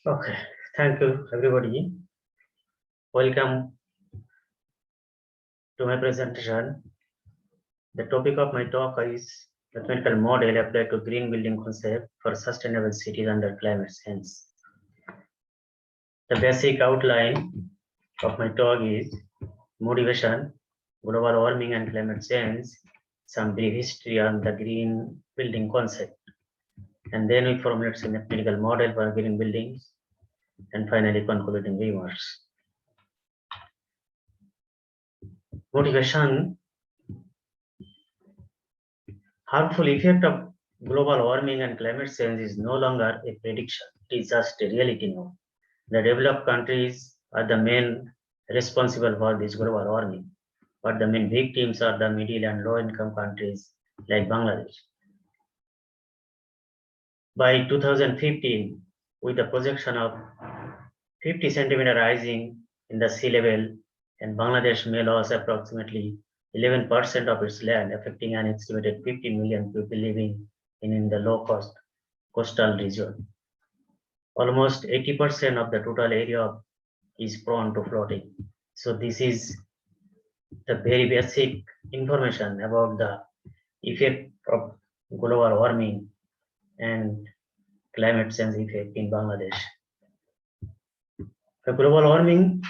Okay, thank you everybody. Welcome to my presentation. The topic of my talk is mathematical model applied to green building concept for sustainable cities under climate change. The basic outline of my talk is motivation, global warming and climate change, some brief history on the green building concept, and then we formulate a mathematical model for green buildings, and finally concluding remarks. Motivation. Harmful effect of global warming and climate change is no longer a prediction. It is just a reality now. The developed countries are the main responsible for this global warming, but the main victims are the middle and low income countries like Bangladesh. By 2015, with the projection of 50 centimeter rising in the sea level, and Bangladesh may lose approximately 11% of its land, affecting an estimated 50 million people living in the low-cost coastal region. Almost 80% of the total area is prone to flooding. So this is the very basic information about the effect of global warming and climate change effect in Bangladesh. The global warming,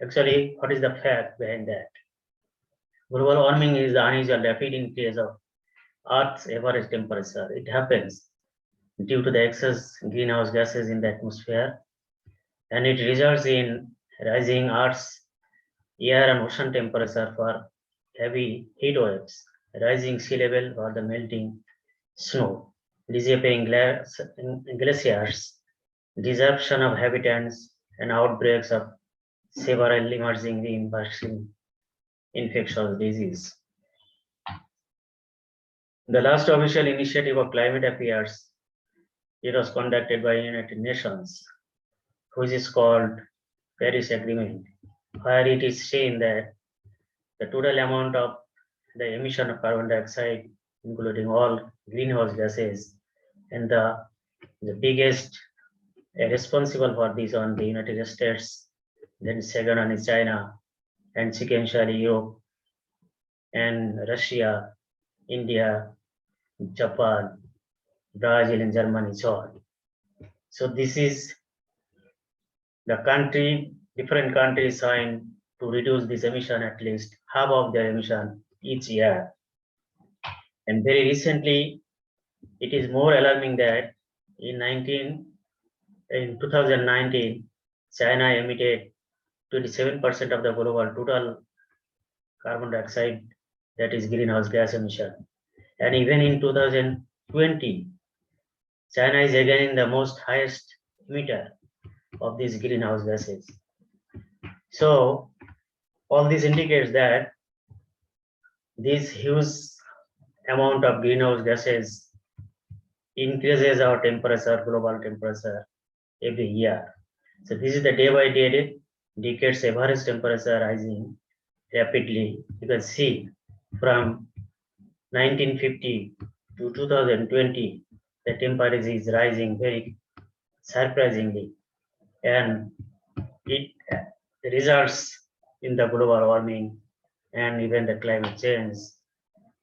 actually, what is the fact behind that? Global warming is the unusual rapid increase of Earth's average temperature. It happens due to the excess greenhouse gases in the atmosphere, and it results in rising Earth's air and ocean temperature for heavy heat waves, rising sea level or the melting snow, disappearing glaciers, disruption of habitats, and outbreaks of several emerging reinforcing infectious disease. The last official initiative of climate affairs, it was conducted by United Nations, which is called Paris Agreement, where it is seen that the total amount of the emission of carbon dioxide, including all greenhouse gases, and the biggest responsible for this on the United States, then second one is China, and sequentially Europe and Russia, India, Japan, Brazil, and Germany, so on. So this is the country, different countries signed to reduce this emission at least half of their emission each year. And very recently, it is more alarming that in 2019, China emitted 27% of the global total carbon dioxide, that is greenhouse gas emission. And even in 2020, China is again the most highest emitter of these greenhouse gases. So all this indicates that this huge amount of greenhouse gases increases our temperature, global temperature, every year. So this is the day by day, decades average temperature rising rapidly. You can see from 1950 to 2020, the temperature is rising very surprisingly, and it results in the global warming and even the climate change.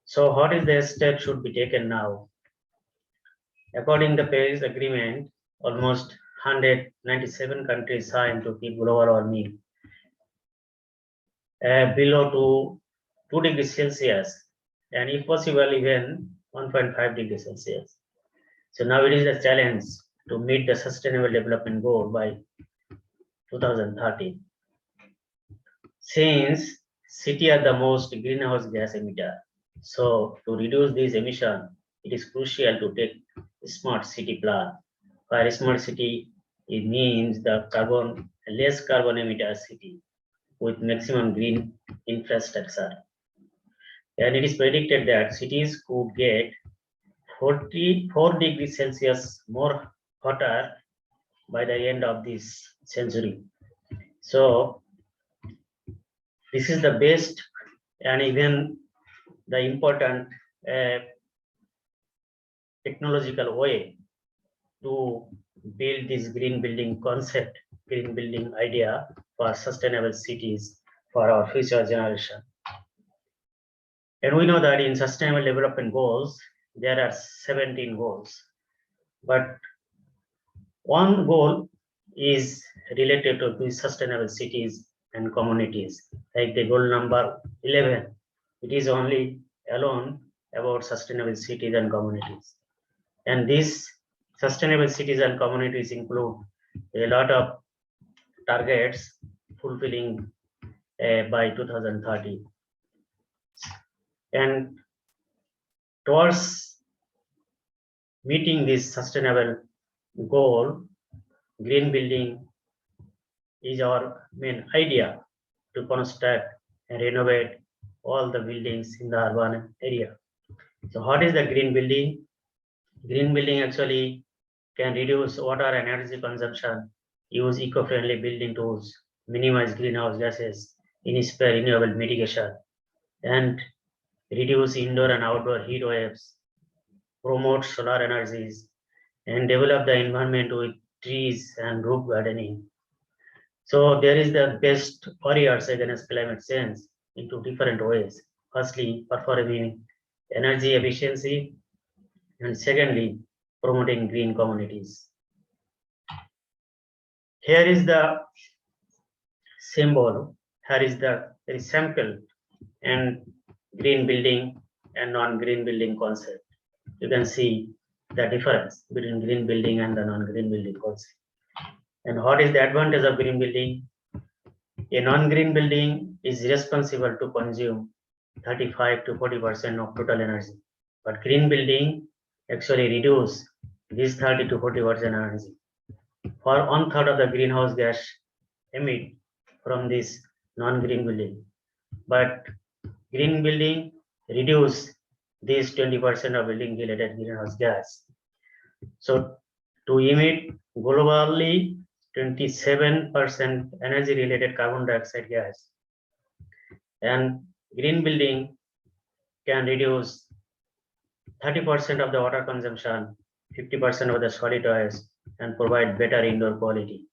So what is the step should be taken now? According to the Paris Agreement, almost 197 countries signed to keep global warming below 2 degrees Celsius, and if possible even 1.5 degrees Celsius. So now it is the challenge to meet the sustainable development goal by 2030. Since cities are the most greenhouse gas emitter, so to reduce this emission, it is crucial to take a smart city plan. By smart city, it means the less carbon emitter city with maximum green infrastructure. And it is predicted that cities could get 44 degrees Celsius more hotter by the end of this century. So this is the best and even the important technological way to build this green building concept, green building idea for sustainable cities for our future generation. And we know that in sustainable development goals, there are 17 goals, but one goal is related to the sustainable cities and communities, like the goal number 11. It is only alone about sustainable cities and communities. And these sustainable cities and communities include a lot of targets fulfilling by 2030. And towards meeting this sustainable goal, green building is our main idea to construct and renovate all the buildings in the urban area. So what is the green building? Green building actually can reduce water and energy consumption, use eco-friendly building tools, minimize greenhouse gases, inspire renewable mitigation, and reduce indoor and outdoor heat waves, promote solar energies, and develop the environment with trees and roof gardening. So there is the best warriors against climate change into different ways. Firstly, performing energy efficiency, and secondly, promoting green communities. Here is the symbol, here is the sample and green building and non-green building concept. You can see the difference between green building and the non-green building concept. And what is the advantage of green building? A non-green building is responsible to consume 35 to 40% of total energy. But green building actually reduce this 30 to 40% energy. For 1/3 of the greenhouse gas emit from this non-green building. But green building reduce this 20% of building related greenhouse gas. So to emit globally 27% energy related carbon dioxide gas, and green building can reduce 30% of the water consumption, 50% of the solid waste, and provide better indoor quality.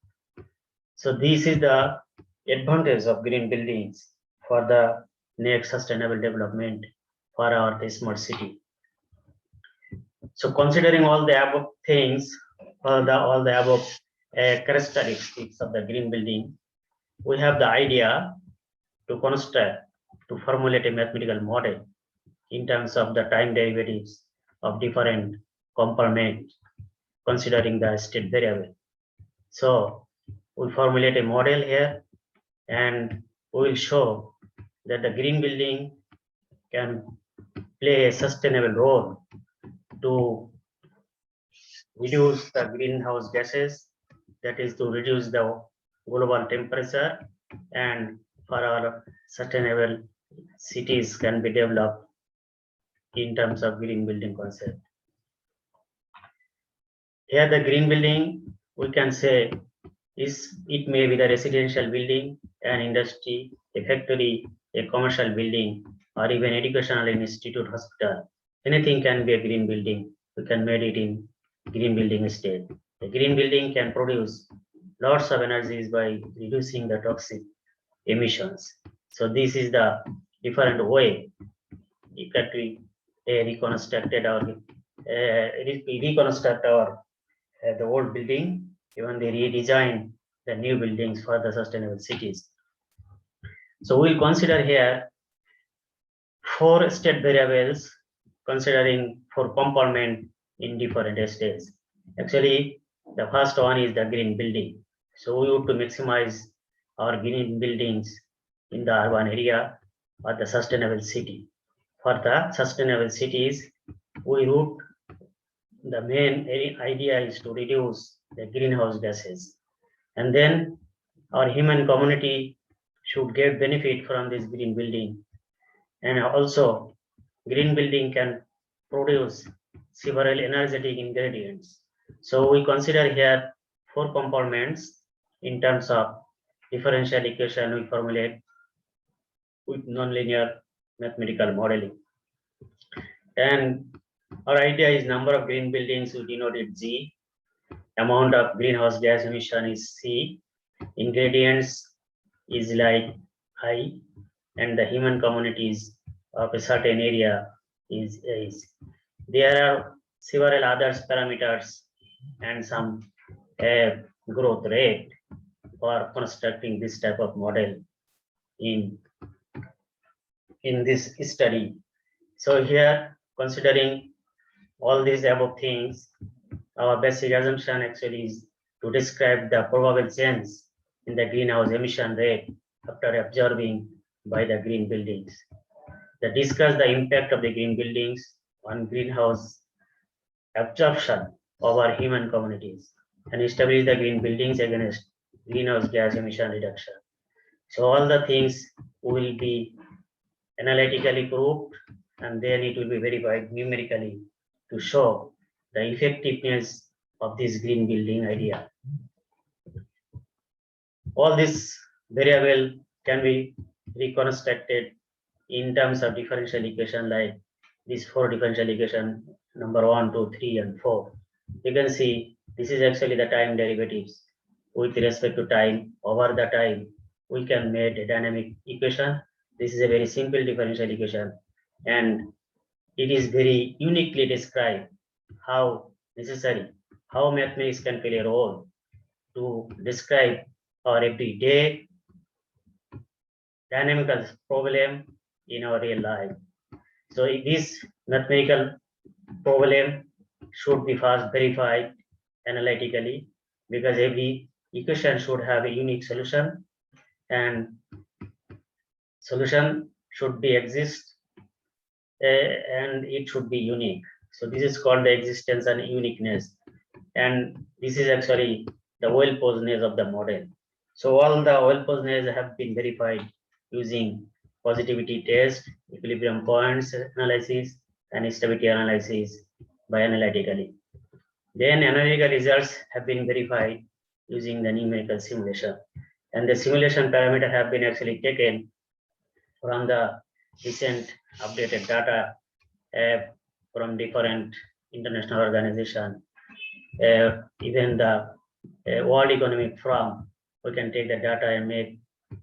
So this is the advantage of green buildings for the next sustainable development for our smart city. So considering all the above things, all the above characteristics of the green building, we have the idea to construct, to formulate a mathematical model in terms of the time derivatives of different components, considering the state variable. So we formulate a model here, and we will show that the green building can play a sustainable role to reduce the greenhouse gases, that is to reduce the global temperature, and for our sustainable cities can be developed in terms of green building concept. Here the green building, we can say, it may be the residential building, an industry, a factory, a commercial building, or even educational institute, hospital. Anything can be a green building. We can make it in green building state. The green building can produce lots of energies by reducing the toxic emissions. So this is the different way that we reconstructed our the old building, even they redesign the new buildings for the sustainable cities. So we'll consider here 4 state variables, considering 4 components in different states. Actually, the first one is the green building. So we want to maximize our green buildings in the urban area or the sustainable city. For the sustainable cities, we root the main idea is to reduce the greenhouse gases, and then our human community should get benefit from this green building. And also green building can produce several energetic ingredients. So we consider here 4 components in terms of differential equation we formulate with nonlinear mathematical modeling. And our idea is number of green buildings, we denote it G, amount of greenhouse gas emission is C, ingredients is like I, and the human communities of a certain area is. There are several other parameters and some growth rate for constructing this type of model in this study. So here, considering all these above things, our basic assumption actually is to describe the probable change in the greenhouse emission rate after observing by the green buildings. They discuss the impact of the green buildings on greenhouse absorption over human communities and establish the green buildings against greenhouse gas emission reduction. So all the things will be analytically proved and then it will be verified numerically to show the effectiveness of this green building idea. All this variable can be reconstructed in terms of differential equation like these 4 differential equation number 1, 2, 3, and 4. You can see this is actually the time derivatives with respect to time. Over the time, we can make a dynamic equation. This is a very simple differential equation, and it is very uniquely described how necessary, how mathematics can play a role to describe our everyday dynamical problem in our real life. So this mathematical problem should be first verified analytically because every equation should have a unique solution and solution should be exist and it should be unique. So this is called the existence and uniqueness, and this is actually the well posedness of the model. So all the well posedness have been verified using positivity test, equilibrium points analysis, and stability analysis by analytically. Then analytical results have been verified using the numerical simulation, and the simulation parameter have been actually taken from the recent updated data from different international organization, even the World Economic Forum. We can take the data and make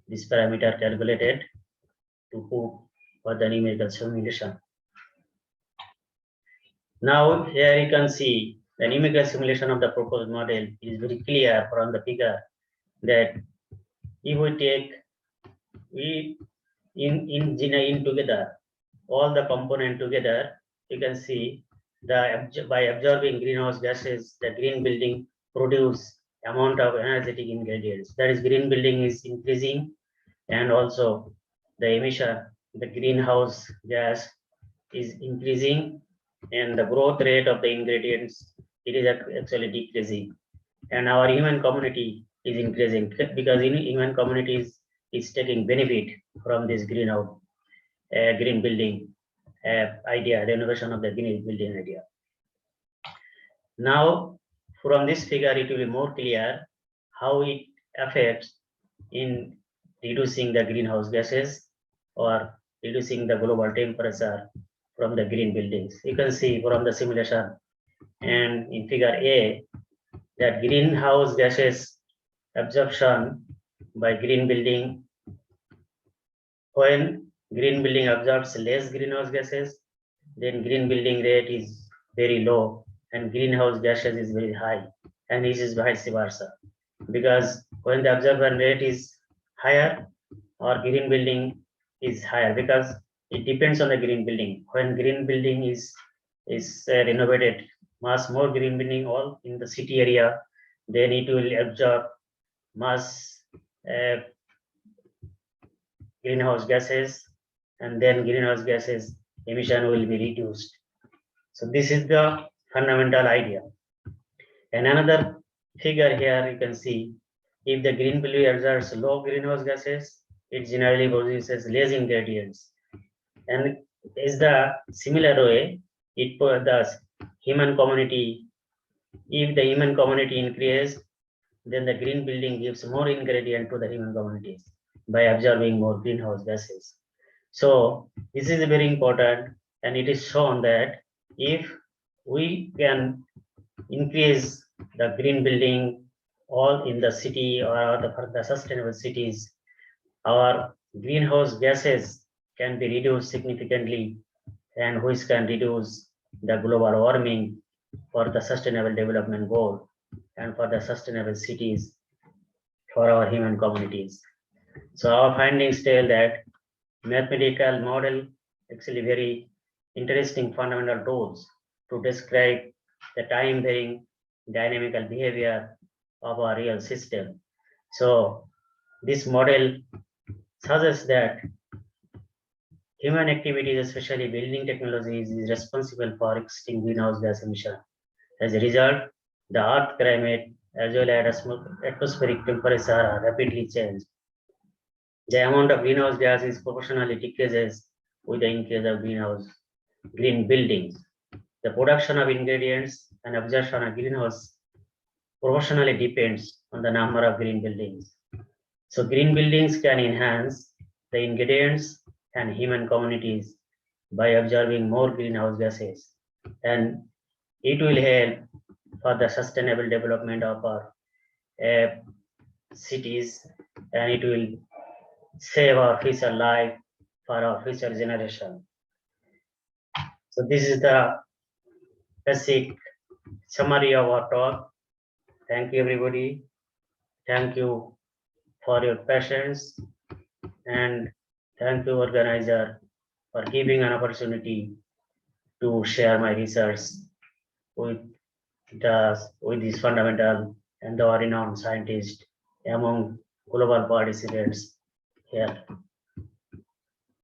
this parameter calculated to put for the numerical simulation. Now here you can see the numerical simulation of the proposed model is very clear from the figure that if we take in together all the component together, you can see the by observing greenhouse gases, the green building produce amount of energetic ingredients. That is, green building is increasing, and also the emission, the greenhouse gas is increasing, and the growth rate of the ingredients, it is actually decreasing, and our human community is increasing because in human communities is taking benefit from this greenhouse green building idea, the innovation of the green building idea. Now from this figure it will be more clear how it affects in reducing the greenhouse gases or reducing the global temperature from the green buildings. You can see from the simulation and in figure A that greenhouse gases absorption by green building, when green building absorbs less greenhouse gases, then green building rate is very low and greenhouse gases is very high, and this is vice versa, because when the absorption rate is higher or green building is higher, because it depends on the green building. When green building is renovated, much more green building all in the city area, then it will absorb much greenhouse gases, and then greenhouse gases emission will be reduced. So this is the fundamental idea. And another figure here you can see, if the green building absorbs low greenhouse gases, it generally produces less ingredients. And is the similar way, it the human community, if the human community increases, then the green building gives more ingredient to the human communities by absorbing more greenhouse gases. So this is very important, and it is shown that if we can increase the green building, all in the city or for the sustainable cities, our greenhouse gases can be reduced significantly, and which can reduce the global warming for the sustainable development goal and for the sustainable cities for our human communities. So our findings tell that mathematical model actually very interesting fundamental tools to describe the time varying dynamical behavior of our real system. So this model suggests that human activities, especially building technologies, is responsible for existing greenhouse gas emission. As a result, the Earth climate as well as atmospheric temperature are rapidly changed. The amount of greenhouse gas is proportionally decreases with the increase of green buildings. The production of ingredients and absorption of greenhouse proportionally depends on the number of green buildings. So green buildings can enhance the ingredients and human communities by absorbing more greenhouse gases, and it will help for the sustainable development of our cities, and it will save our future life for our future generation. So this is the basic summary of our talk. Thank you, everybody. Thank you for your patience, and thank you, organizer, for giving an opportunity to share my research with these fundamental and the renowned scientists among global participants here.